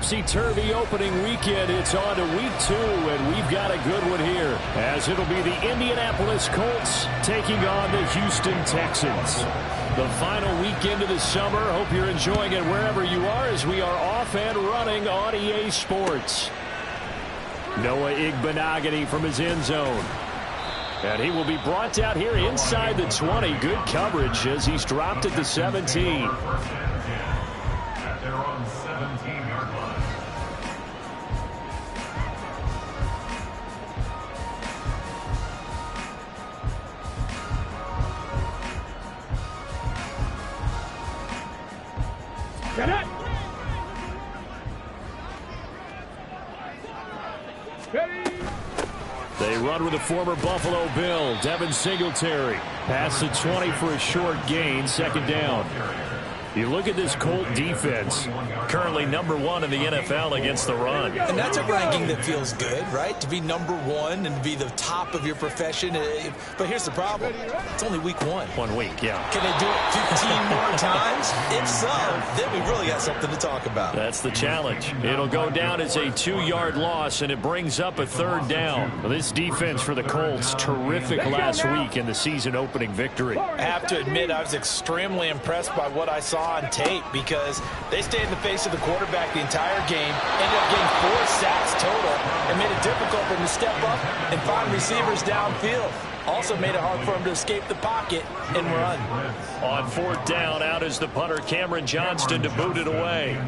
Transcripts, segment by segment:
topsy-turvy opening weekend. It's on to week 2, and we've got a good one here, as it'll be the Indianapolis Colts taking on the Houston Texans. The final weekend of the summer. Hope you're enjoying it wherever you are, as we are off and running on EA Sports. Noah Igbenogany from his end zone. And he will be brought out here inside the 20. Good coverage as he's dropped at the 17. Get it! They run with the former Buffalo Bill, Devin Singletary. Pass the 20 for a short gain, second down. You look at this Colt defense, currently number 1 in the NFL against the run. And that's a ranking that feels good, right? To be number 1 and be the top of your profession. But here's the problem. It's only week 1. 1 week, yeah. Can they do it 15 more times? If so, then we really got something to talk about. That's the challenge. It'll go down as a 2-yard loss, and it brings up a third down. Well, this defense for the Colts, terrific last week in the season-opening victory. I have to admit, I was extremely impressed by what I saw on tape, because they stayed in the face of the quarterback the entire game, ended up getting 4 sacks total, and made it difficult for him to step up and find receivers downfield. Also made it hard for him to escape the pocket and run. On 4th down, out is the punter Cameron Johnston to boot it away.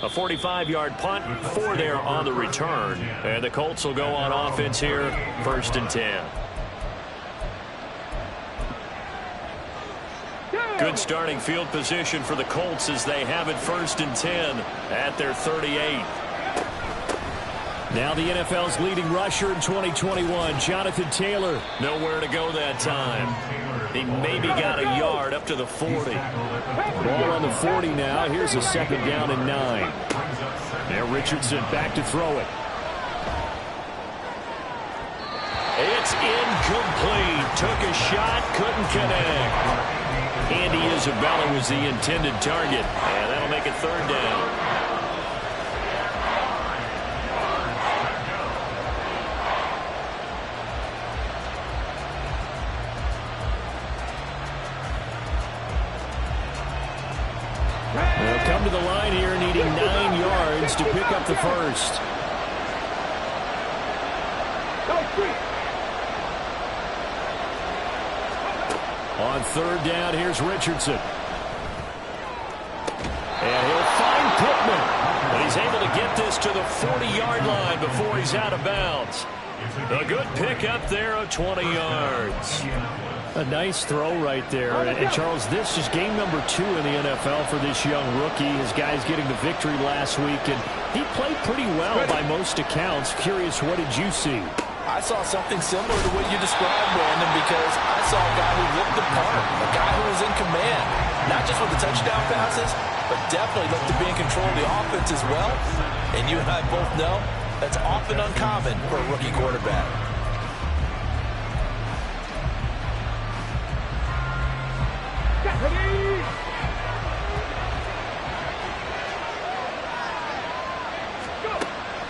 A 45-yard punt, 4 there on the return. And the Colts will go on offense here, 1st and 10. Good starting field position for the Colts as they have it 1st and 10 at their 38. Now the NFL's leading rusher in 2021, Jonathan Taylor. Nowhere to go that time. He maybe got a yard up to the 40. Ball on the 40 now. Here's a 2nd down and 9. There Richardson back to throw it. It's incomplete. Took a shot, couldn't connect. Andy Isabella was the intended target, and that'll make it 3rd down. They'll come to the line here, needing 9 yards to pick up the first. On 3rd down, here's Richardson. And he'll find Pittman. But he's able to get this to the 40-yard line before he's out of bounds. A good pickup there of 20 yards. A nice throw right there. And Charles, this is game number 2 in the NFL for this young rookie. His guys getting the victory last week, and he played pretty well by most accounts. Curious, what did you see? I saw something similar to what you described, Brandon, because I saw a guy who looked the part, a guy who was in command, not just with the touchdown passes, but definitely looked to be in control of the offense as well. And you and I both know that's often uncommon for a rookie quarterback.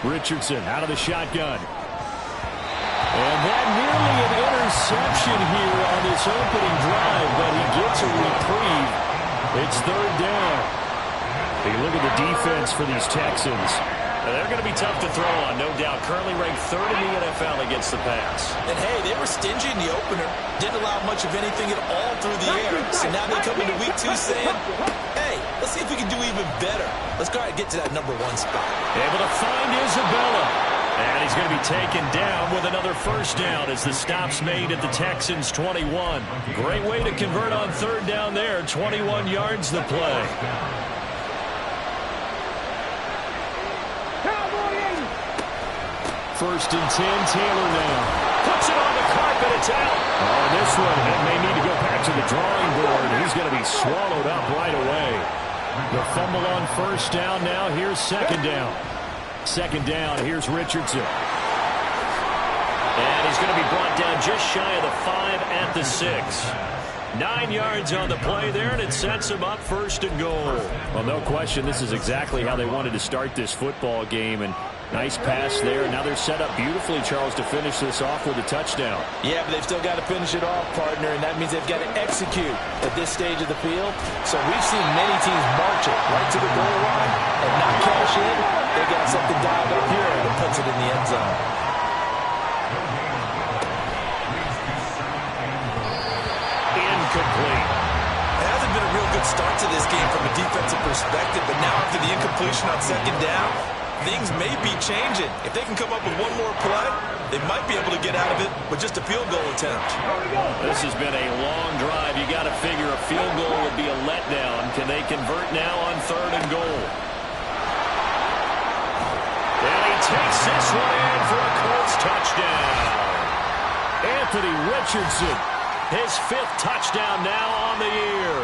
Richardson out of the shotgun. And that nearly an interception here on this opening drive, but he gets a reprieve. It's 3rd down. Take a look at the defense for these Texans. They're going to be tough to throw on, no doubt. Currently ranked 3rd in the NFL against the pass. And, hey, they were stingy in the opener. Didn't allow much of anything at all through the air. So now they come into week 2 saying, hey, let's see if we can do even better. Let's go ahead and get to that number 1 spot. Able to find Isabella. And he's going to be taken down with another 1st down as the stop's made at the Texans' 21. Great way to convert on 3rd down there. 21 yards the play. First and 10, Taylor now. Puts it on the carpet, it's out. Oh, this one, and may need to go back to the drawing board. He's going to be swallowed up right away. The fumble on 1st down now. Here's 2nd down. 2nd down, here's Richardson. And he's is going to be brought down just shy of the 5 at the 6. 9 yards on the play there, and it sets them up 1st and goal. Well, no question, this is exactly how they wanted to start this football game, and nice pass there. Now they're set up beautifully, Charles, to finish this off with a touchdown. Yeah, but they've still got to finish it off, partner, and that means they've got to execute at this stage of the field. So we've seen many teams march it right to the goal line and not cash in. They got something dialed up here that puts it in the end zone. Incomplete. It hasn't been a real good start to this game from a defensive perspective, but now after the incompletion on 2nd down, things may be changing. If they can come up with one more play, they might be able to get out of it with just a field goal attempt. This has been a long drive. You got to figure a field goal would be a letdown. Can they convert now on 3rd and goal? And he takes this one in for a Colts touchdown. Anthony Richardson, his 5th touchdown now on the year.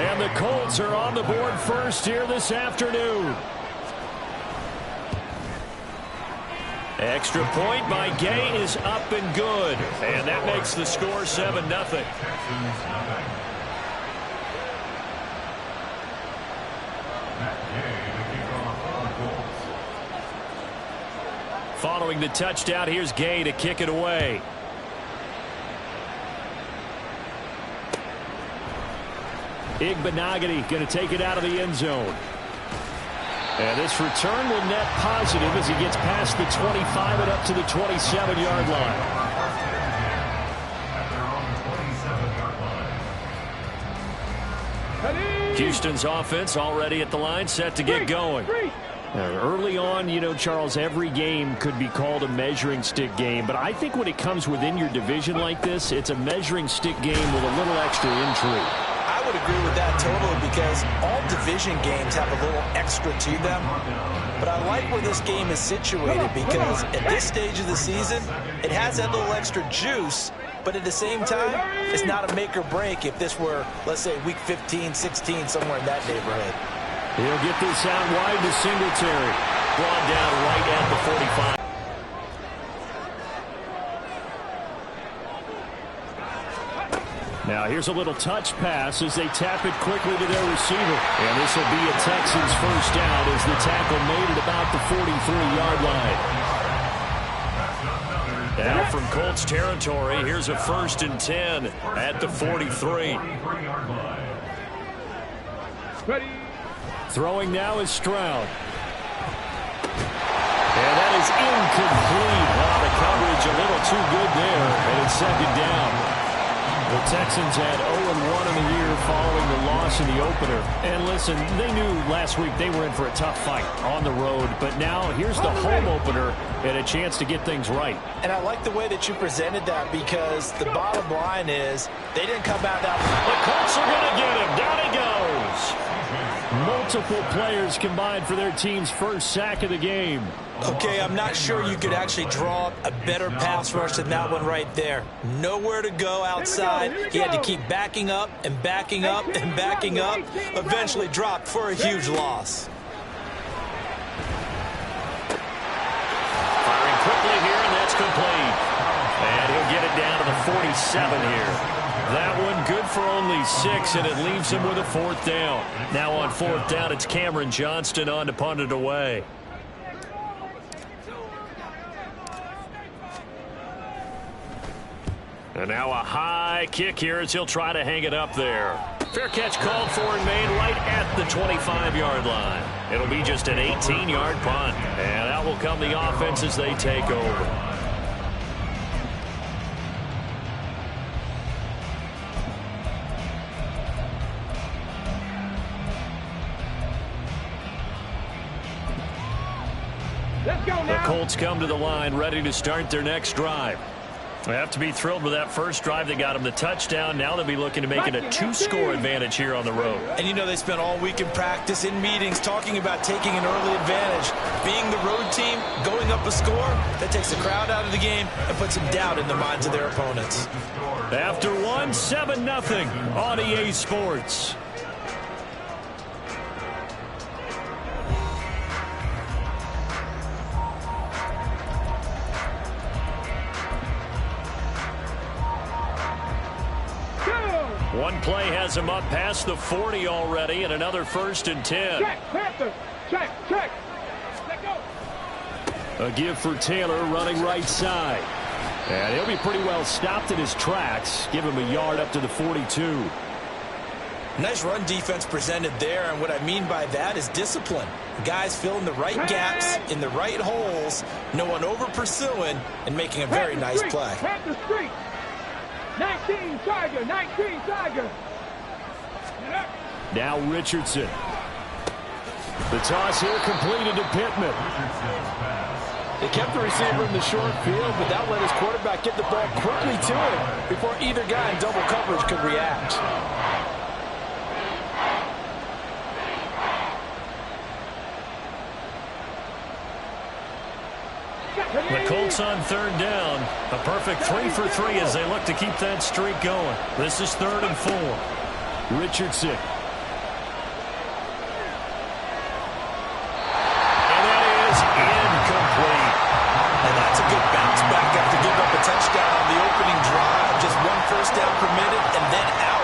And the Colts are on the board first here this afternoon. Extra point by Gay is up and good. And that makes the score 7-0. Following the touchdown, here's Gay to kick it away. Igbenogany going to take it out of the end zone. And this return will net positive as he gets past the 25 and up to the 27-yard line. Houston's offense already at the line, set to get going. Early on, you know, Charles, every game could be called a measuring stick game. But I think when it comes within your division like this, it's a measuring stick game with a little extra intrigue. I would agree with that totally because all division games have a little extra to them. But I like where this game is situated because at this stage of the season, it has that little extra juice. But at the same time, it's not a make or break if this were, let's say, week 15, 16, somewhere in that neighborhood. He'll get this out wide to Singletary. Brought down right at the 45. Now here's a little touch pass as they tap it quickly to their receiver. And this will be a Texans first down as the tackle made at about the 43-yard line. Now from Colts territory, here's a 1st and 10 at the 43. Throwing now is Stroud. And that is incomplete. Wow, the coverage a little too good there. And it's 2nd down. The Texans had 0-1 in the year following the loss in the opener. And listen, they knew last week they were in for a tough fight on the road. But now here's the home opener and a chance to get things right. And I like the way that you presented that because the bottom line is they didn't come out that. The Colts are going to get him. Down he goes. Multiple players combined for their team's first sack of the game. Okay, I'm not sure you could actually draw up a better pass rush than that one right there. Nowhere to go outside. He had to keep backing up and backing up and backing up. Eventually dropped for a huge loss. Firing quickly here, and that's complete. And he'll get it down to the 47 here. That one good for only 6, and it leaves him with a 4th down. Now on 4th down, it's Cameron Johnston on to punt it away. And now a high kick here as he'll try to hang it up there. Fair catch called for and made right at the 25-yard line. It'll be just an 18-yard punt. And out will come the offense as they take over. The Colts come to the line, ready to start their next drive. They have to be thrilled with that first drive. They got them the touchdown. Now they'll be looking to make it a 2-score advantage here on the road. And you know they spent all week in practice, in meetings, talking about taking an early advantage. Being the road team, going up a score, that takes the crowd out of the game and puts some doubt in the minds of their opponents. After one, 7-0 on EA Sports. One play has him up past the 40 already, and another 1st and 10. Check, Panther. Check, check. Let go. A give for Taylor running right side. And he'll be pretty well stopped in his tracks. Give him a yard up to the 42. Nice run defense presented there, and what I mean by that is discipline. Guys filling the right gaps in the right holes, no one over pursuing, and making a very nice play. Panther street. 19 Tiger, 19 Tiger. Now Richardson. The toss here completed to Pittman. They kept the receiver in the short field, but that let his quarterback get the ball quickly to him before either guy in double coverage could react. The Colts on 3rd down. A perfect 3 for 3 as they look to keep that streak going. This is 3rd and 4. Richardson. And that is incomplete. And that's a good bounce back after giving up a touchdown on the opening drive. Just 1 first down permitted and then out.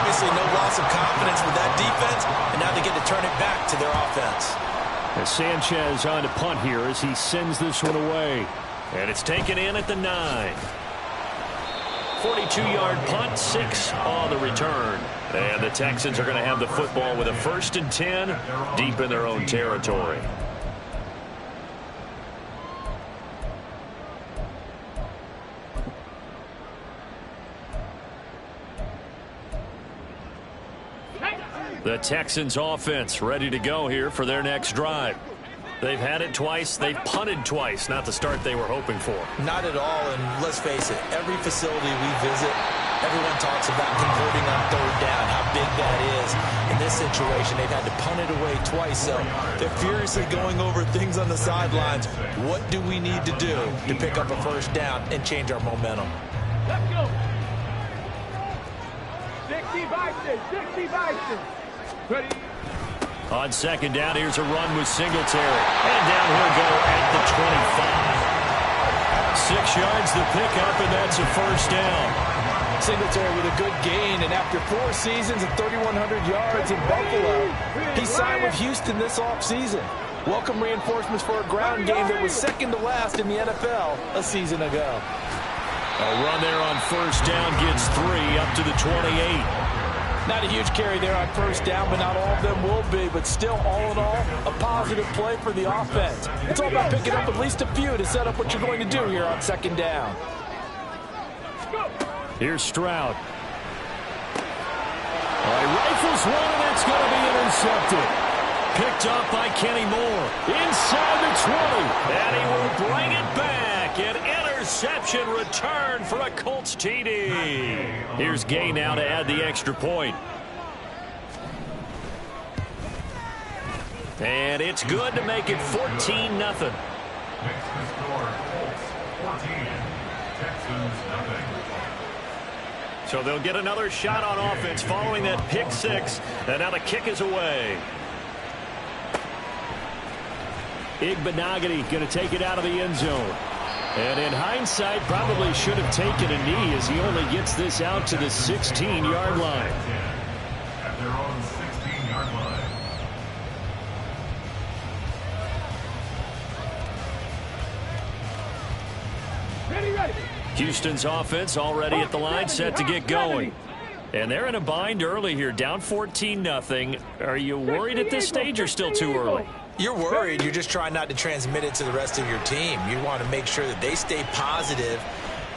Obviously no loss of confidence with that defense, and now they get to turn it back to their offense. As Sanchez on to punt here as he sends this one away. And it's taken in at the 9. 42-yard punt, 6 on the return. And the Texans are going to have the football with a 1st and 10 deep in their own territory. The Texans offense ready to go here for their next drive. They've had it twice. They've punted twice. Not the start they were hoping for. Not at all, and let's face it, every facility we visit, everyone talks about converting on 3rd down, how big that is. In this situation, they've had to punt it away twice, so they're furiously going over things on the sidelines. What do we need to do to pick up a 1st down and change our momentum? Let's go. 60 Bison, 60 Bison. Ready. On 2nd down, here's a run with Singletary. And down he'll go at the 25. 6 yards the pickup, and that's a 1st down. Singletary with a good gain, and after 4 seasons and 3,100 yards in Buffalo, he signed with Houston this offseason. Welcome reinforcements for a ground game that was 2nd to last in the NFL a season ago. A run there on 1st down gets 3 up to the 28. Not a huge carry there on 1st down, but not all of them will be. But still, all in all, a positive play for the offense. It's all about picking up at least a few to set up what you're going to do here on 2nd down. Here's Stroud. All right, rifles one, and that's going to be intercepted. Picked up by Kenny Moore. Inside the 20. And he will bring it back. An interception return for a Colts TD. Here's Gay now to add the extra point. And it's good to make it 14-0. So they'll get another shot on offense following that pick 6. And now the kick is away. Igbenogany going to take it out of the end zone. And in hindsight, probably should have taken a knee as he only gets this out to the 16-yard line. At their own 16-yard line. Ready. Houston's offense already at the line, set to get going. And they're in a bind early here, down 14-0. Are you worried at this stage or still too early? You're worried. You're just trying not to transmit it to the rest of your team. You want to make sure that they stay positive.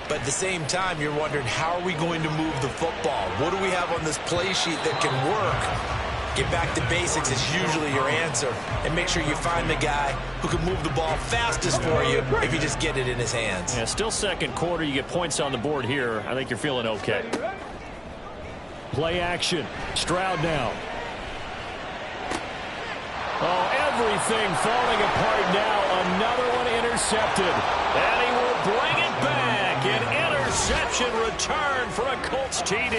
But at the same time, you're wondering, how are we going to move the football? What do we have on this play sheet that can work? Get back to basics is usually your answer. And make sure you find the guy who can move the ball fastest for you if you just get it in his hands. Yeah, still 2nd quarter. You get points on the board here. I think you're feeling okay. Play action. Stroud now. Oh, everything falling apart now. Another one intercepted. And he will bring it back. An interception return for a Colts TD.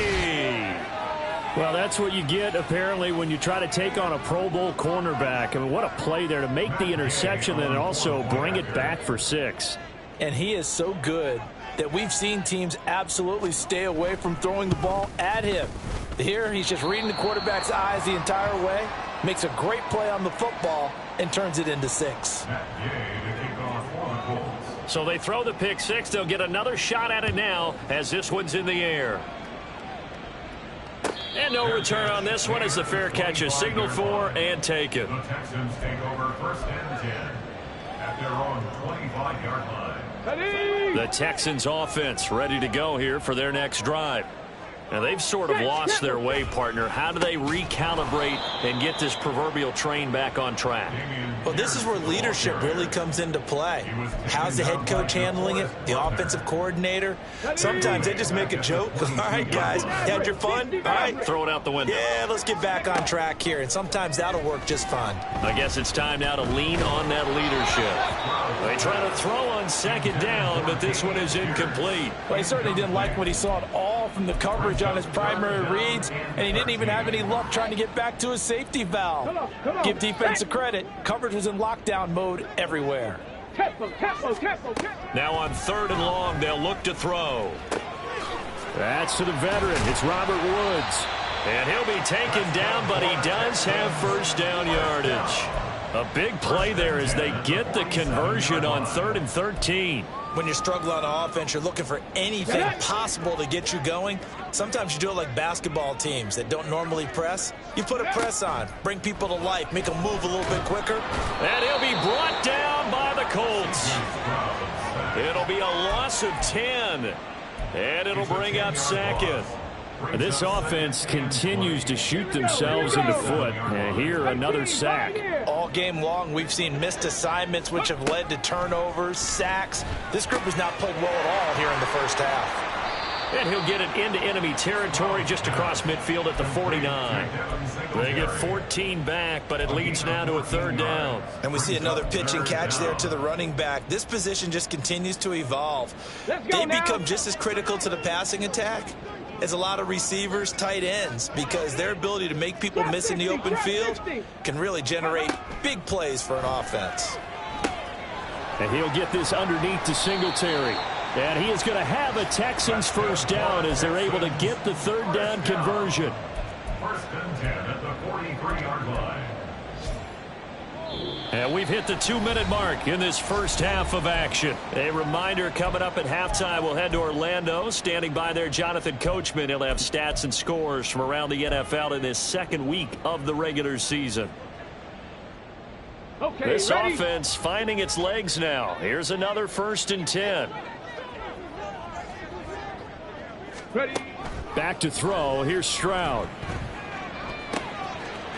Well, that's what you get, apparently, when you try to take on a Pro Bowl cornerback. I mean, what a play there to make the interception and also bring it back for 6. And he is so good that we've seen teams absolutely stay away from throwing the ball at him. Here, he's just reading the quarterback's eyes the entire way, makes a great play on the football, and turns it into 6. So they throw the pick 6. They'll get another shot at it now as this one's in the air. And no return on this one as the fair catch is signaled for and taken. The Texans take over 1st and 10 at their own 25-yard line. The Texans offense ready to go here for their next drive. Now, they've sort of lost their way, partner. How do they recalibrate and get this proverbial train back on track? Well, this is where leadership really comes into play. How's the head coach handling it? The offensive coordinator? Sometimes they just make a joke. All right, guys, you had your fun? All right. Throw it out the window. Yeah, let's get back on track here. And sometimes that'll work just fine. I guess it's time now to lean on that leadership. They try to throw on 2nd down, but this one is incomplete. Well, he certainly didn't like what he saw at all from the coverage on his primary reads, and he didn't even have any luck trying to get back to his safety valve. Give defense a credit. Coverage was in lockdown mode everywhere. Now on 3rd and long, they'll look to throw. That's to the veteran. It's Robert Woods. And he'll be taken down, but he does have 1st down yardage. A big play there as they get the conversion on 3rd and 13. When you're struggling on offense, you're looking for anything possible to get you going. Sometimes you do it like basketball teams that don't normally press. You put a press on, bring people to life, make them move a little bit quicker. And he'll be brought down by the Colts. It'll be a loss of 10. And it'll bring up 2nd. This offense continues to shoot themselves in the foot. And here, another sack. All game long, we've seen missed assignments, which have led to turnovers, sacks. This group has not played well at all here in the 1st half. And he'll get it into enemy territory just across midfield at the 49. They get 14 back, but it leads now to a 3rd down. And we see another pitch and catch there to the running back. This position just continues to evolve. They become just as critical to the passing attack as a lot of receivers, tight ends, because their ability to make people miss in the open field can really generate big plays for an offense. And he'll get this underneath to Singletary. And he is going to have a Texans 1st down as they're able to get the 3rd down conversion. 1st and 10 at the 43-yard line. And we've hit the 2-minute mark in this 1st half of action. A reminder, coming up at halftime, we'll head to Orlando. Standing by there, Jonathan Coachman. He'll have stats and scores from around the NFL in this 2nd week of the regular season. Okay, this ready? offense finding its legs now. Here's another 1st and 10. Ready. Back to throw. Here's Stroud.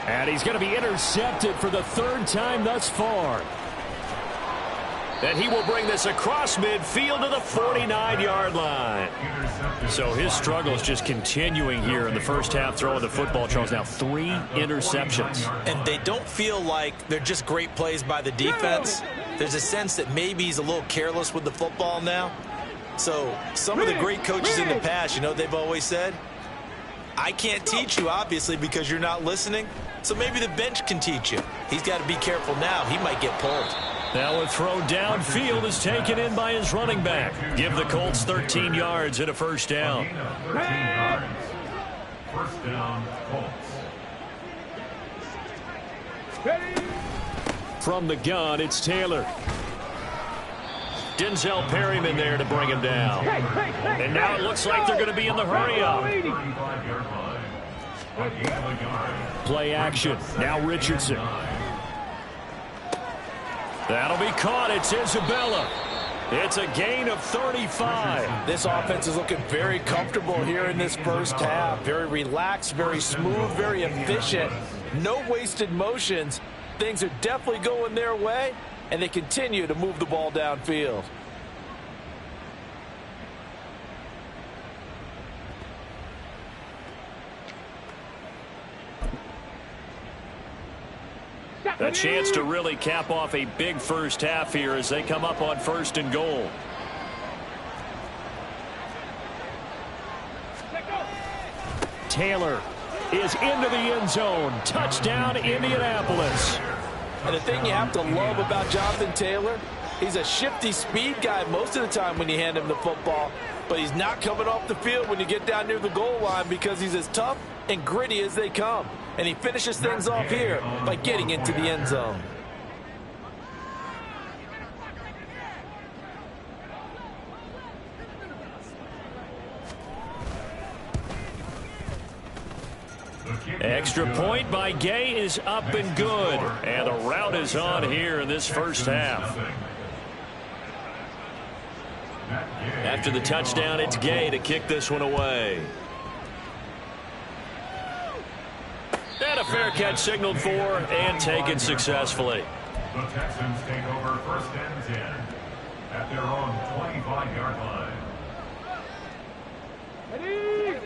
And he's going to be intercepted for the 3rd time thus far. And he will bring this across midfield to the 49-yard line. So his struggle is just continuing here in the 1st half throwing the football. Charles, now 3 interceptions. And they don't feel like they're just great plays by the defense. There's a sense that maybe he's a little careless with the football now. So some of the great coaches in the past, you know, they've always said, I can't teach you, obviously, because you're not listening. So maybe the bench can teach you. He's got to be careful now. He might get pulled. Now a throw downfield is taken in by his running back. Give the Colts 13 yards and a 1st down. 1st down, Colts. From the gun, it's Taylor. Denzel Perryman there to bring him down. And now it looks like they're going to be in the hurry-up. Play action. Now Richardson. That'll be caught. It's Isabella. It's a gain of 35. This offense is looking very comfortable here in this 1st half. Very relaxed, very smooth, very efficient. No wasted motions. Things are definitely going their way, and they continue to move the ball downfield. A chance to really cap off a big 1st half here as they come up on 1st and goal. Taylor is into the end zone. Touchdown, Indianapolis. And the thing you have to love about Jonathan Taylor, He's a shifty speed guy most of the time when you hand him the football, but he's not coming off the field when you get down near the goal line because he's as tough and gritty as they come. And he finishes things off here by getting into the end zone. Extra point by Gay is up and good. And the route is on here in this first half. After the touchdown, it's Gay to kick this one away. And a fair catch signaled for and taken successfully. The Texans take over first and 10 at their own 25-yard line.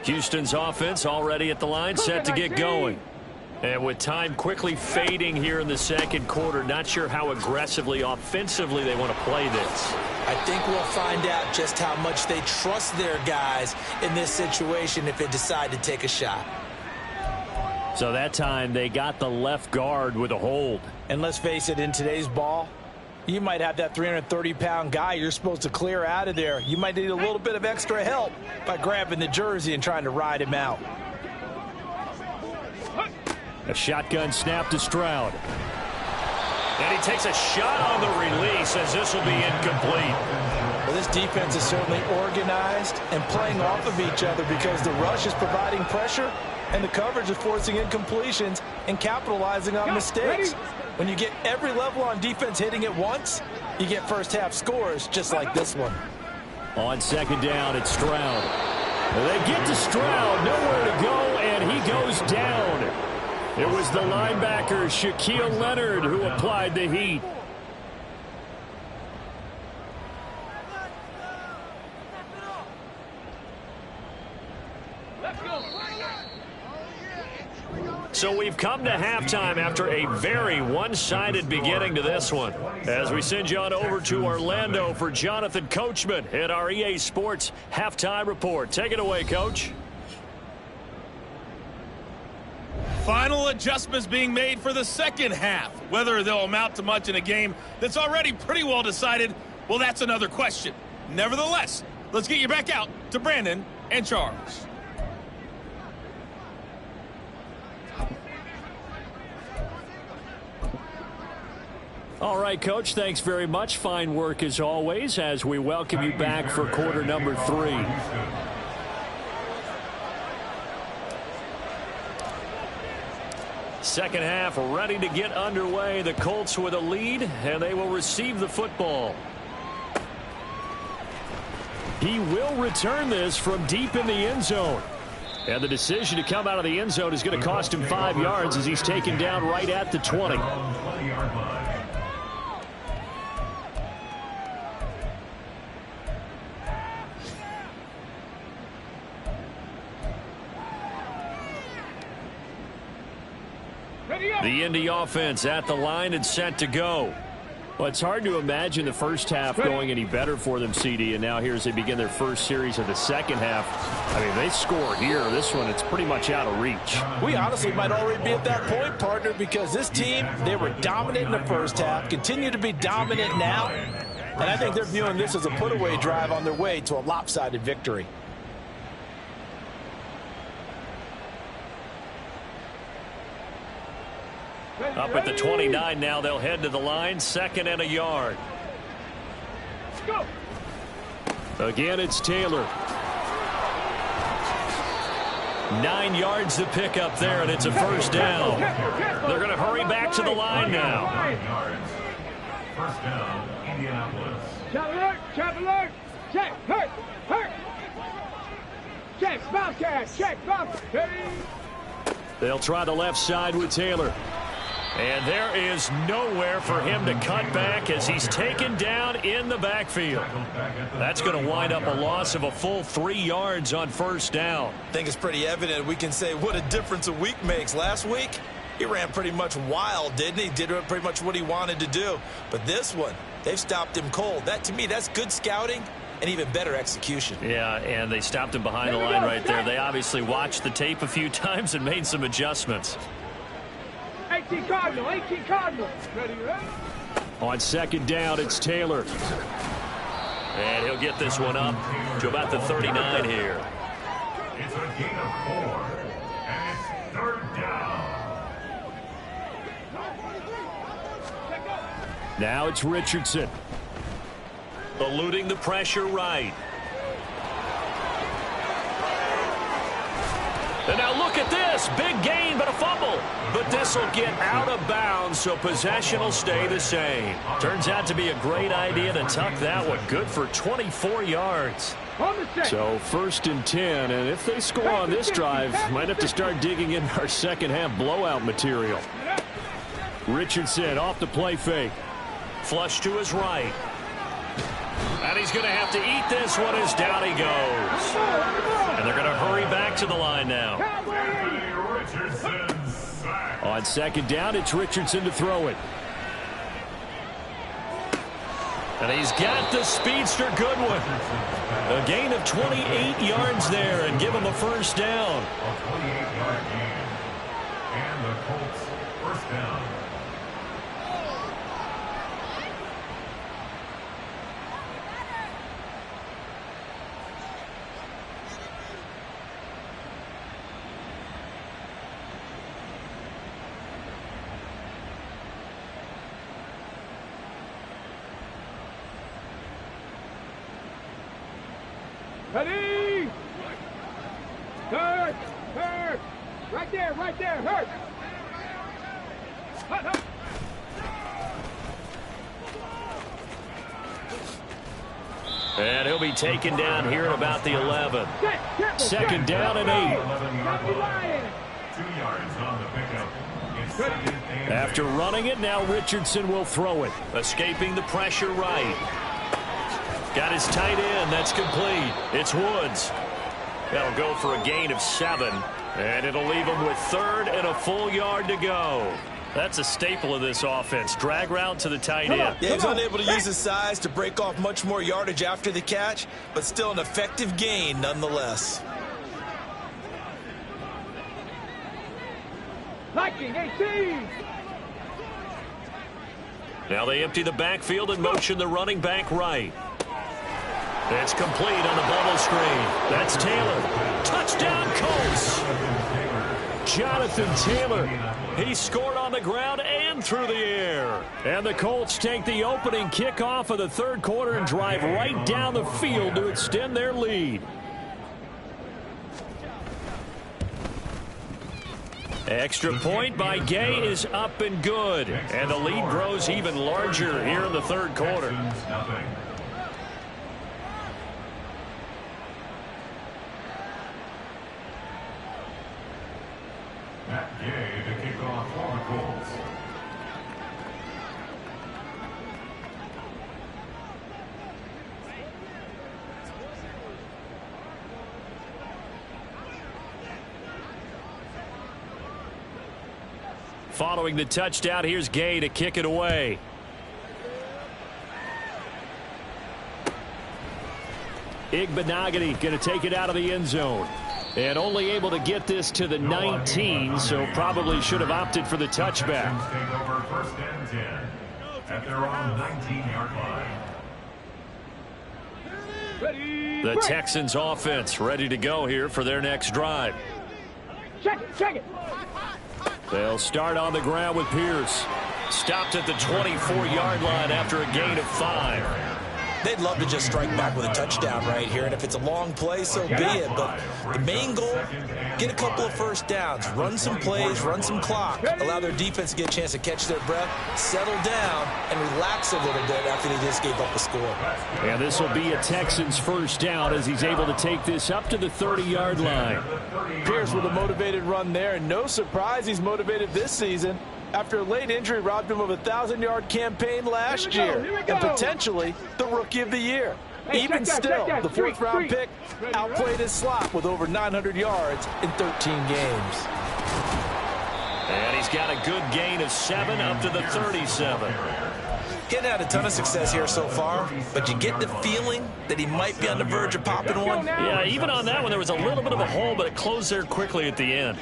Houston's offense already at the line, set to get going. And with time quickly fading here in the second quarter, not sure how aggressively, offensively they want to play this. I think we'll find out just how much they trust their guys in this situation if they decide to take a shot. So that time they got the left guard with a hold. And let's face it, in today's ball, you might have that 330-pound guy you're supposed to clear out of there. You might need a little bit of extra help by grabbing the jersey and trying to ride him out. A shotgun snap to Stroud. And he takes a shot on the release as this will be incomplete. Well, this defense is certainly organized and playing off of each other because the rush is providing pressure and the coverage is forcing incompletions and capitalizing on mistakes. When you get every level on defense hitting at once, you get first-half scores just like this one. On second down, it's Stroud. They get to Stroud, nowhere to go, and he goes down. It was the linebacker, Shaquille Leonard, who applied the heat. So we've come to halftime after a very one-sided beginning to this one. As we send you on over to Orlando for Jonathan Coachman at our EA Sports Halftime Report. Take it away, Coach. Final adjustments being made for the second half. Whether they'll amount to much in a game that's already pretty well decided, well, that's another question. Nevertheless, let's get you back out to Brandon and Charles. All right, Coach, thanks very much. Fine work as always as we welcome you back for quarter number 3. Second half ready to get underway. The Colts with a lead, and they will receive the football. He will return this from deep in the end zone. And the decision to come out of the end zone is going to cost him 5 yards as he's taken down right at the 20. The Indy offense at the line and set to go. Well, it's hard to imagine the first half going any better for them, CD, and now here as they begin their first series of the second half. I mean, they score here. This one, it's pretty much out of reach. We honestly might already be at that point, partner, because this team, they were dominant in the first half, continue to be dominant now, and I think they're viewing this as a put-away drive on their way to a lopsided victory. Up at the 29 now, they'll head to the line, 2nd and a yard. Go. Again, it's Taylor. 9 yards to pick up there, and it's a first down. They're going to hurry back to the line now. 9 yards. First down, Indianapolis. Chop alert, chop alert. Check, hurt, hurt. Check, Bobcat, check, Bobcat. They'll try the left side with Taylor. And there is nowhere for him to cut back as he's taken down in the backfield. That's going to wind up a loss of a full 3 yards on first down. I think it's pretty evident we can say what a difference a week makes. Last week, he ran pretty much wild, didn't he? Did pretty much what he wanted to do. But this one, they've stopped him cold. That, to me, that's good scouting and even better execution. Yeah, and they stopped him behind the line right there. They obviously watched the tape a few times and made some adjustments. 18 Cardinal, 18 Cardinal. Ready, ready? On second down, it's Taylor. And he'll get this one up to about the 39 here. It's a gain of 4, and it's 3rd down. Now it's Richardson. Eluding the pressure right. And now look at this. Big gain, but a fumble. But this will get out of bounds, so possession will stay the same. Turns out to be a great idea to tuck that one. Good for 24 yards. So 1st and 10, and if they score on this drive, might have to start digging in our second half blowout material. Richardson off the play fake. Flush to his right. And he's going to have to eat this one as down he goes. And they're going to hurry back to the line now. On second down, it's Richardson to throw it. And he's got the speedster Goodwin. A gain of 28 yards there and give him a 1st down. A 28-yard gain. And the Colts 1st down. Ready? Hurt! Hurt! Right there, hurt! Hurt! And he'll be taken down here at about the 11. 2nd down and 8. 2 yards on the pickup. It's 2nd and 8. After running it, now Richardson will throw it. Escaping the pressure right. Got his tight end. That's complete. It's Woods. That'll go for a gain of 7. And it'll leave him with 3rd and a full yard to go. That's a staple of this offense. Drag route to the tight end. Yeah, he's unable to use his size to break off much more yardage after the catch, but still an effective gain nonetheless. Liking 18! Now they empty the backfield and motion the running back right. It's complete on the bubble screen. That's Taylor. Touchdown, Colts. Jonathan Taylor. He scored on the ground and through the air. And the Colts take the opening kickoff of the 3rd quarter and drive right down the field to extend their lead. Extra point by Gay is up and good. And the lead grows even larger here in the 3rd quarter. Nothing. Matt Gay to kick off for the Colts. Following the touchdown, here's Gay to kick it away. Igbenogany going to take it out of the end zone. And only able to get this to the 19, so probably should have opted for the touchback. Take over 1st and 10 at their own 19-yard line. The Texans offense ready to go here for their next drive. Check it! They'll start on the ground with Pierce. Stopped at the 24-yard line after a gain of 5. They'd love to just strike back with a touchdown right here, and if it's a long play, so be it. But the main goal, get a couple of 1st downs, run some plays, run some clock, allow their defense to get a chance to catch their breath, settle down, and relax a little bit after they just gave up a score. And this will be a Texans 1st down as he's able to take this up to the 30-yard line. Pierce with a motivated run there, and no surprise he's motivated this season after a late injury robbed him of a 1,000-yard campaign last year and potentially the Rookie of the Year. Even still, the 4th-round pick outplayed his slot with over 900 yards in 13 games. And he's got a good gain of 7 up to the 37. Getting had a ton of success here so far, but you get the feeling that he might be on the verge of popping one. Yeah, even on that one, there was a little bit of a hole, but it closed there quickly at the end.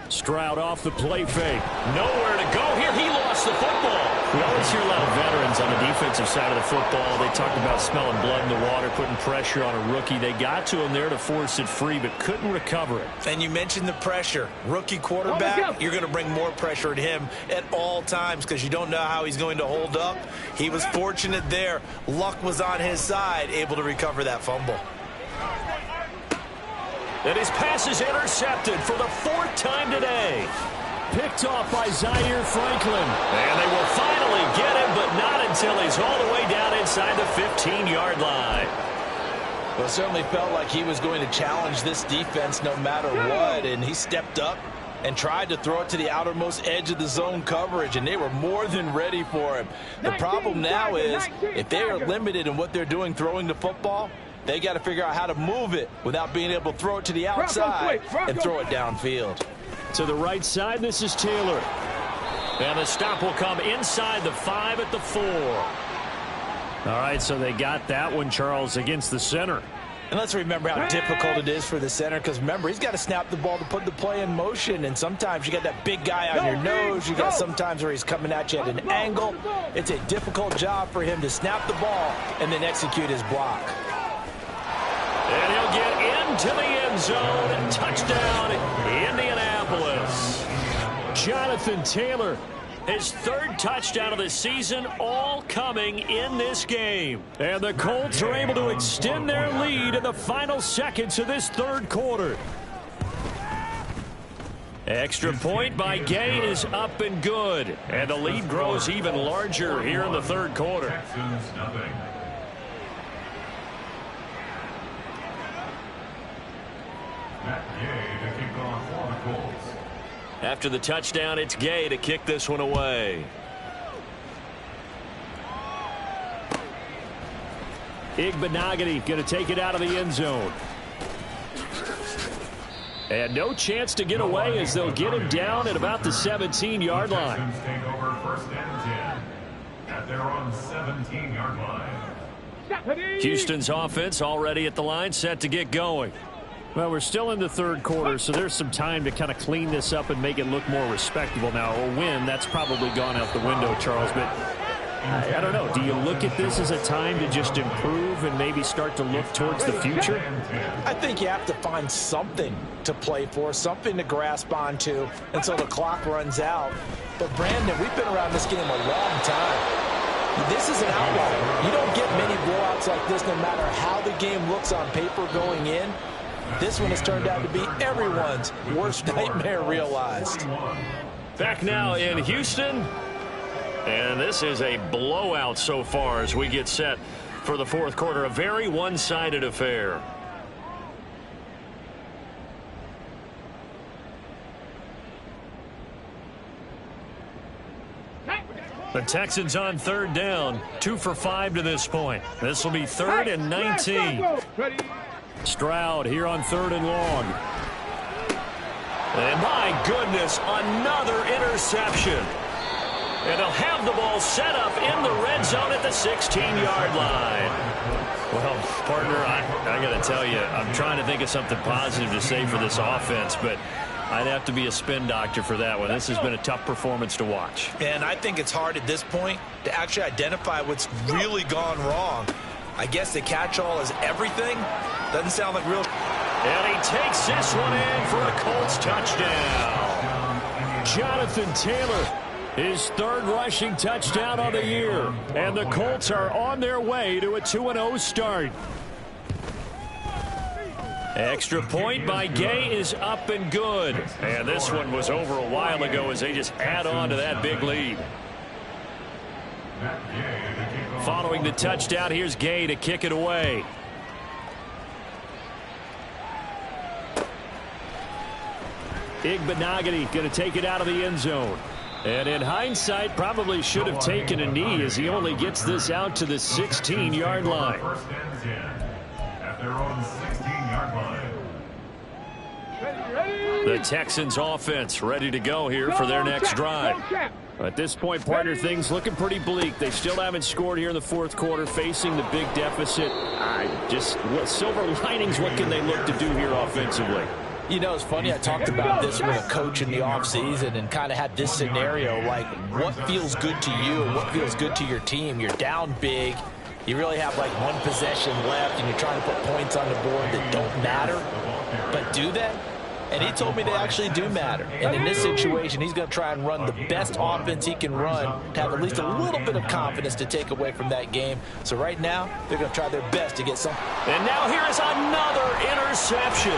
Stroud off the play fake. Nowhere to go here. He lost the football. We always hear a lot of veterans on the defensive side of the football. They talk about smelling blood in the water, putting pressure on a rookie. They got to him there to force it free, but couldn't recover it. And you mentioned the pressure. Rookie quarterback, you're going to bring more pressure at him at all times because you don't know how he's going to hold up. He was fortunate there. Luck was on his side, able to recover that fumble. And his pass is intercepted for the 4th time today. Picked off by Zaire Franklin. And they will finally get him, but not until he's all the way down inside the 15-yard line. Well, it certainly felt like he was going to challenge this defense no matter what, and he stepped up and tried to throw it to the outermost edge of the zone coverage, and they were more than ready for him. The problem now is if they are limited in what they're doing throwing the football, they got to figure out how to move it without being able to throw it to the outside and throw it downfield. To the right side, this is Taylor. And the stop will come inside the 5 at the 4. All right, so they got that one, Charles, against the center. And let's remember how difficult it is for the center, because remember, he's got to snap the ball to put the play in motion, and sometimes you got that big guy on your nose. You got sometimes where he's coming at you at an angle. It's a difficult job for him to snap the ball and then execute his block. And he'll get into the end zone. Touchdown, Indianapolis. Jonathan Taylor, his 3rd touchdown of the season, all coming in this game. And the Colts are able to extend their lead in the final seconds of this 3rd quarter. Extra point by Gay is up and good. And the lead grows even larger here in the 3rd quarter. After the touchdown, it's Gay to kick this one away. Igbenogany going to take it out of the end zone. And no chance to get away as they'll get him down at about the 17-yard line. Take over 1st and 10 at their own 17-yard line. Houston's offense already at the line, set to get going. Well, we're still in the 3rd quarter, so there's some time to kind of clean this up and make it look more respectable now. A win, that's probably gone out the window, Charles, but I don't know. Do you look at this as a time to just improve and maybe start to look towards the future? I think you have to find something to play for, something to grasp onto until the clock runs out. But, Brandon, we've been around this game a long time. This is an outlier. You don't get many blowouts like this no matter how the game looks on paper going in. This one has turned out to be everyone's worst nightmare realized. Back now in Houston. And this is a blowout so far as we get set for the 4th quarter. A very one-sided affair. The Texans on 3rd down. 2 for 5 to this point. This will be 3rd and 19. Stroud here on 3rd and long. And my goodness, another interception. And they'll have the ball set up in the red zone at the 16-yard line. Well, partner, I got to tell you, I'm trying to think of something positive to say for this offense, but I'd have to be a spin doctor for that one. This has been a tough performance to watch. And I think it's hard at this point to actually identify what's really gone wrong. I guess the catch-all is everything. Doesn't sound like real. And he takes this one in for a Colts touchdown. Jonathan Taylor, his 3rd rushing touchdown of the year. And the Colts are on their way to a 2-0 start. Extra point by Gay is up and good. And this one was over a while ago as they just add on to that big lead. Following the touchdown, here's Gay to kick it away. Igbenogany going to take it out of the end zone. And in hindsight, probably should have taken a knee as he only gets this out to the 16-yard line. 1st and 10 at their own 16-yard line. The Texans offense ready to go here for their next drive. At this point, partner, things looking pretty bleak. They still haven't scored here in the 4th quarter, facing the big deficit. Just what silver linings, what can they look to do here offensively? You know, it's funny, I talked about this with a coach in the offseason and kind of had this scenario, like what feels good to you and what feels good to your team. You're down big. You really have like one possession left, and you're trying to put points on the board that don't matter. But do they? And he told me they actually do matter. And in this situation, he's going to try and run the best offense he can run to have at least a little bit of confidence to take away from that game. So right now, they're going to try their best to get some. And now here is another interception.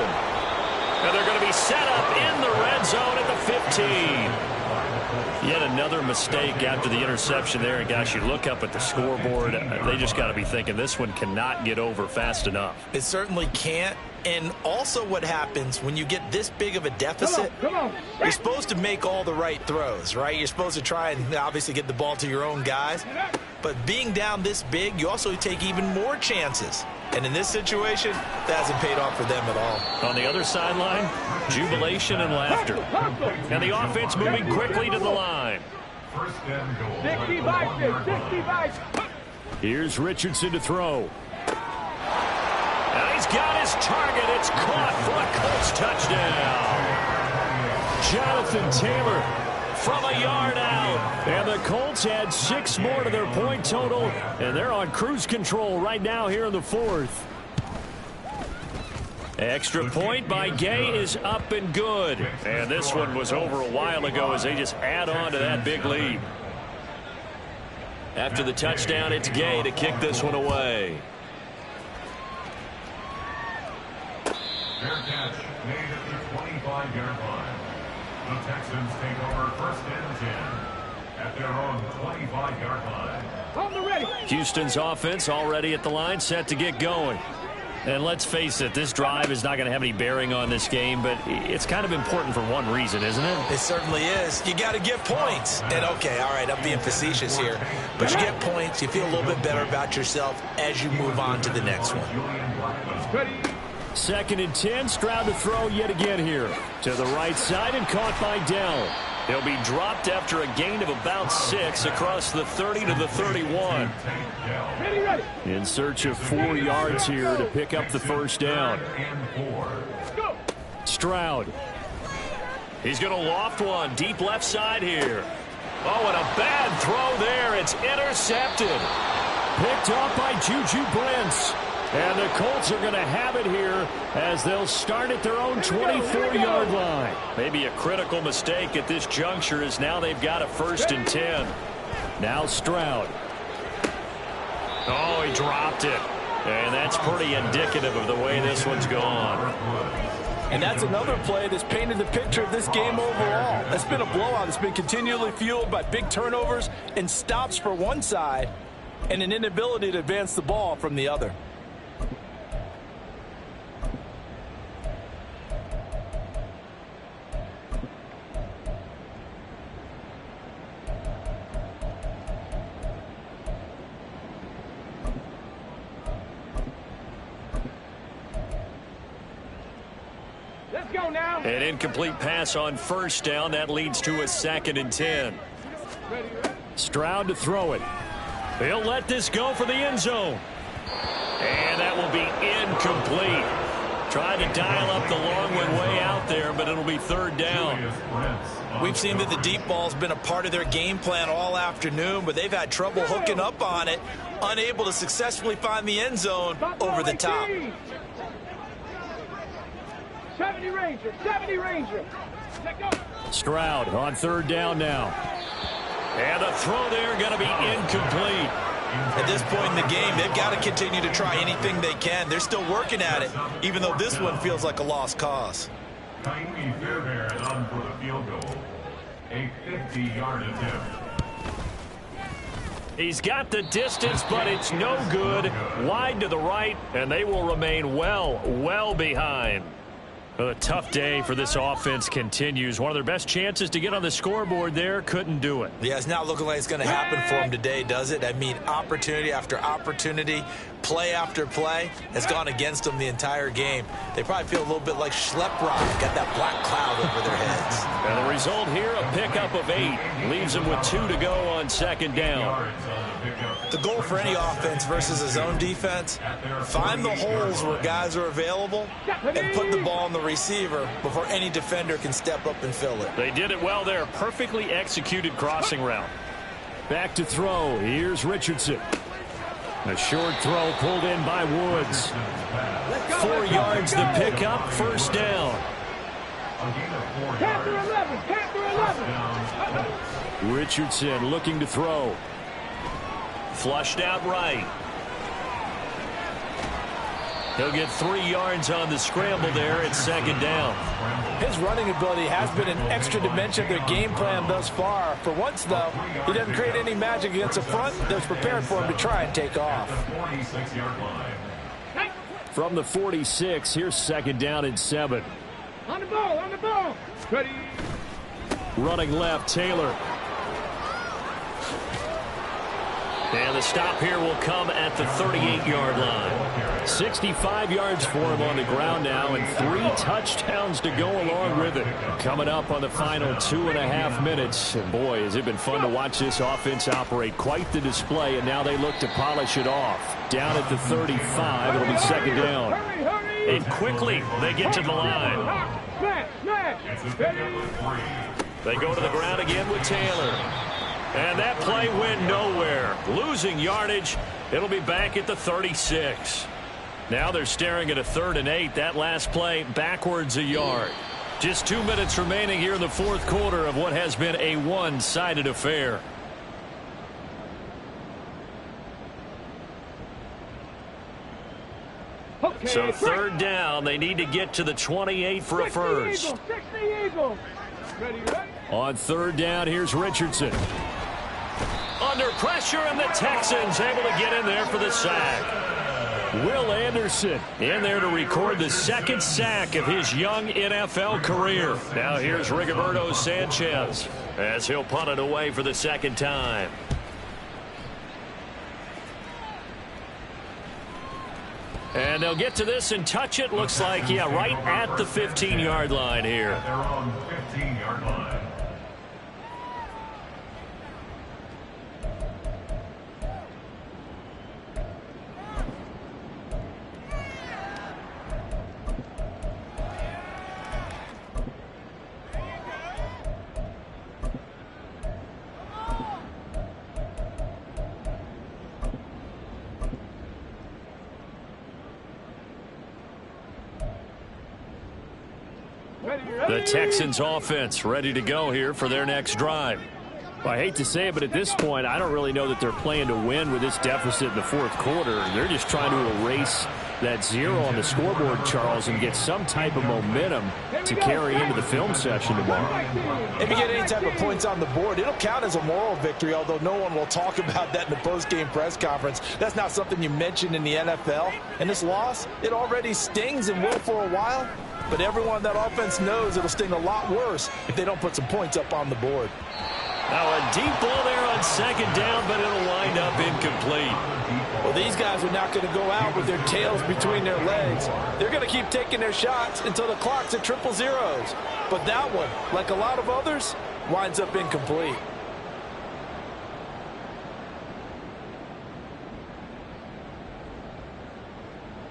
And they're going to be set up in the red zone at the 15. Yet another mistake after the interception there. And, gosh, you look up at the scoreboard. They just got to be thinking this one cannot get over fast enough. It certainly can't. And also what happens when you get this big of a deficit, you're supposed to make all the right throws, right? You're supposed to try and obviously get the ball to your own guys. But being down this big, you also take even more chances. And in this situation, that hasn't paid off for them at all. On the other sideline, jubilation and laughter. And the offense moving quickly to the line. 65. Here's Richardson to throw. And he's got his target. It's caught for a Colts touchdown. Jonathan Taylor from a yard out. And the Colts had 6 more to their point total, and they're on cruise control right now here in the 4th. Extra point by Gay is up and good. And this one was over a while ago as they just add on to that big lead. After the touchdown, it's Gay to kick this one away. Fair catch made at the 25-yard line. The Texans take over 1st and 10 at their own 25-yard line. On the ready. Houston's offense already at the line, set to get going. And let's face it, this drive is not going to have any bearing on this game, but it's kind of important for one reason, isn't it? It certainly is. You got to get points. And, okay, all right, I'm being facetious here. But you get points, you feel a little bit better about yourself as you move on to the next one. 2nd and 10, Stroud to throw yet again here. To the right side and caught by Dell. He'll be dropped after a gain of about 6 across the 30 to the 31. In search of 4 yards here to pick up the 1st down. Stroud. He's going to loft one deep left side here. Oh, and a bad throw there. It's intercepted. Picked off by Juju Brents. And the Colts are going to have it here as they'll start at their own 24-yard line. Maybe a critical mistake at this juncture as now they've got a 1st and 10. Now Stroud. Oh, he dropped it. And that's pretty indicative of the way this one's gone. And that's another play that's painted the picture of this game overall. It's been a blowout. It's been continually fueled by big turnovers and stops for one side and an inability to advance the ball from the other. An incomplete pass on 1st down. That leads to a 2nd and 10. Stroud to throw it. He'll let this go for the end zone. And that will be incomplete. Trying to dial up the long one way out there, but it'll be 3rd down. We've seen that the deep ball's been a part of their game plan all afternoon, but they've had trouble hooking up on it, unable to successfully find the end zone over the top. 70 Ranger. Stroud on 3rd down now. And the throw there going to be incomplete. At this point in the game, they've got to continue to try anything they can. They're still working at it, even though this one feels like a lost cause. Tiny Fairbairn on for the field goal. A 50-yard attempt. He's got the distance, but it's no good. Wide to the right, and they will remain well behind. A tough day for this offense continues. One of their best chances to get on the scoreboard there, couldn't do it. Yeah, it's not looking like it's going to happen for them today, does it? I mean, opportunity after opportunity, play after play has gone against them the entire game. They probably feel a little bit like Schlepp Rock, got that black cloud over their heads. And the result here, a pickup of 8. Leaves them with 2 to go on second down. The goal for any offense versus a zone defense, find the holes where guys are available and put the ball on the receiver before any defender can step up and fill it. They did it well there. Perfectly executed crossing route. Back to throw. Here's Richardson. A short throw pulled in by Woods. 4 yards the pickup, first down. Panther 11, Panther 11. Richardson looking to throw. Flushed out right. He'll get 3 yards on the scramble there at second down. His running ability has been an extra dimension of their game plan thus far. For once, though, he doesn't create any magic against the front that's prepared for him to try and take off. From the 46, here's second down and 7. On the ball, on the ball. Ready. Running left, Taylor. And the stop here will come at the 38-yard line. 65 yards for him on the ground now, and 3 touchdowns to go along with it. Coming up on the final 2.5 minutes. And boy, has it been fun to watch this offense operate. Quite the display, and now they look to polish it off. Down at the 35, it'll be second down. And quickly, they get to the line. Smash, smash. They go to the ground again with Taylor. And that play went nowhere. Losing yardage. It'll be back at the 36. Now they're staring at a 3rd and 8. That last play backwards a yard. Just 2 minutes remaining here in the fourth quarter of what has been a one-sided affair. Okay, So third down. They need to get to the 28 for a first. 60 Eagles. Ready, ready. On third down, here's Richardson. Under pressure, and the Texans able to get in there for the sack. Will Anderson in there to record the 2nd sack of his young NFL career. Now here's Rigoberto Sanchez as he'll punt it away for the 2nd time. And they'll get to this and touch it. Looks like, yeah, right at the 15-yard line here. They're on 15-yard line. The Texans offense ready to go here for their next drive. Well, I hate to say it, but at this point, I don't really know that they're playing to win with this deficit in the fourth quarter. They're just trying to erase that 0 on the scoreboard, Charles, and get some type of momentum to carry into the film session tomorrow. If you get any type of points on the board, it'll count as a moral victory, although no one will talk about that in the post-game press conference. That's not something you mention in the NFL. And this loss, it already stings and will for a while. But everyone on that offense knows it'll sting a lot worse if they don't put some points up on the board. Now a deep ball there on second down, but it'll wind up incomplete. Well, these guys are not going to go out with their tails between their legs. They're going to keep taking their shots until the clock's at 000. But that one, like a lot of others, winds up incomplete.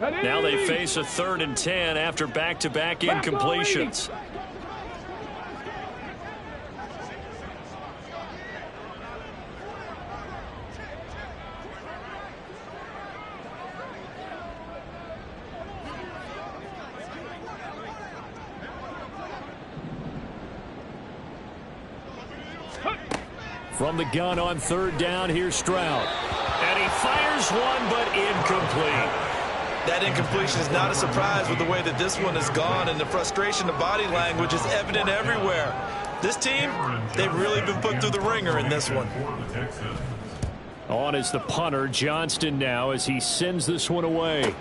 Now they face a 3rd and 10 after back-to-back incompletions. From the gun on third down, here's Stroud. And he fires one, but incomplete. That incompletion is not a surprise with the way that this one has gone, and the frustration of body language is evident everywhere. This team, they've really been put through the ringer in this one. On is the punter, Johnston, now as he sends this one away.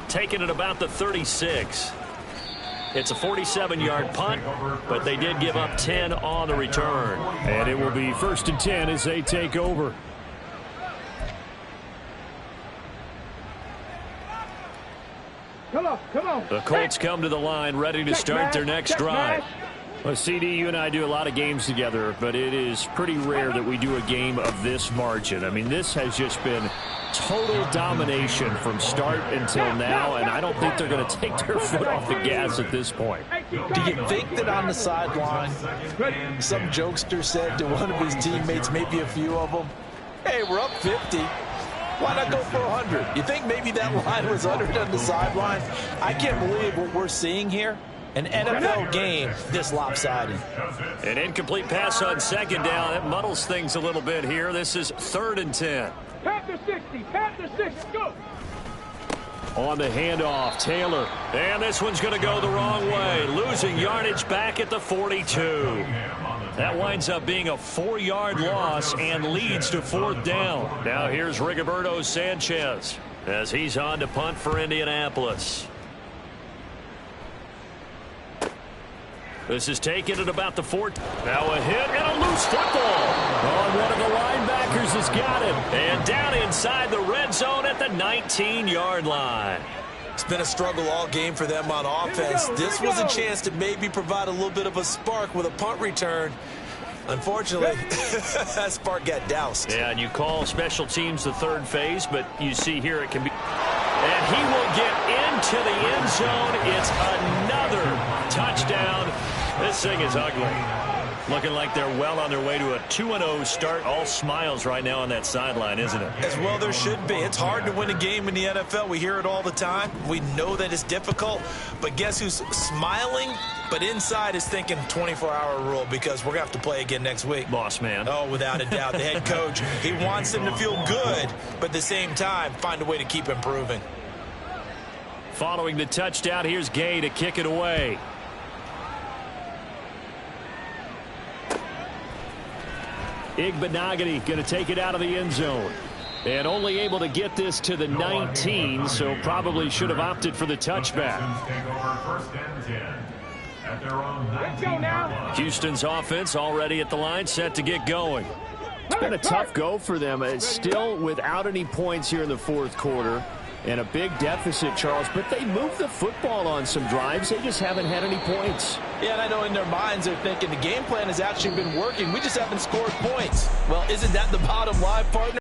Taking it about the 36. It's a 47-yard punt, but they did give up 10 on the return. And it will be 1st and 10 as they take over. The Colts come to the line ready to start their next drive. Well, CD, you and I do a lot of games together, but it is pretty rare that we do a game of this margin. I mean, this has just been total domination from start until now, and I don't think they're going to take their foot off the gas at this point. Do you think that on the sideline, some jokester said to one of his teammates, maybe a few of them, hey, we're up 50. Why not go for 100? You think maybe that line was uttered on the sideline? I can't believe what we're seeing here. An NFL game this lopsided. An incomplete pass on second down. That muddles things a little bit here. This is 3rd and 10. Panther 60, Panther 60, go. On the handoff, Taylor. And this one's going to go the wrong way. Losing yardage back at the 42. That winds up being a 4-yard loss and leads to 4th down. Now here's Rigoberto Sanchez as he's on to punt for Indianapolis. This is taken at about the 4th. Now a hit and a loose football. Oh, one of the linebackers has got it. And down inside the red zone at the 19-yard line. It's been a struggle all game for them on offense. This was a chance to maybe provide a little bit of a spark with a punt return. Unfortunately, that spark got doused. Yeah, and you call special teams the third phase, but you see here it can be. And he will get into the end zone. It's another touchdown. This thing is ugly. Looking like they're well on their way to a 2-0 start. All smiles right now on that sideline, isn't it? As well there should be. It's hard to win a game in the NFL. We hear it all the time. We know that it's difficult. But guess who's smiling? But inside is thinking 24-hour rule because we're going to have to play again next week. Boss man. Oh, without a doubt. The head coach, he wants them to feel good, but at the same time, find a way to keep improving. Following the touchdown, here's Gay to kick it away. Igbenogany going to take it out of the end zone. And only able to get this to the 19, so probably should have opted for the touchback. Houston's offense already at the line, set to get going. It's been a tough go for them. It's still without any points here in the 4th quarter. And a big deficit, Charles, but they moved the football on some drives. They just haven't had any points. Yeah, and I know in their minds they're thinking the game plan has actually been working. We just haven't scored points. Well, isn't that the bottom line, partner?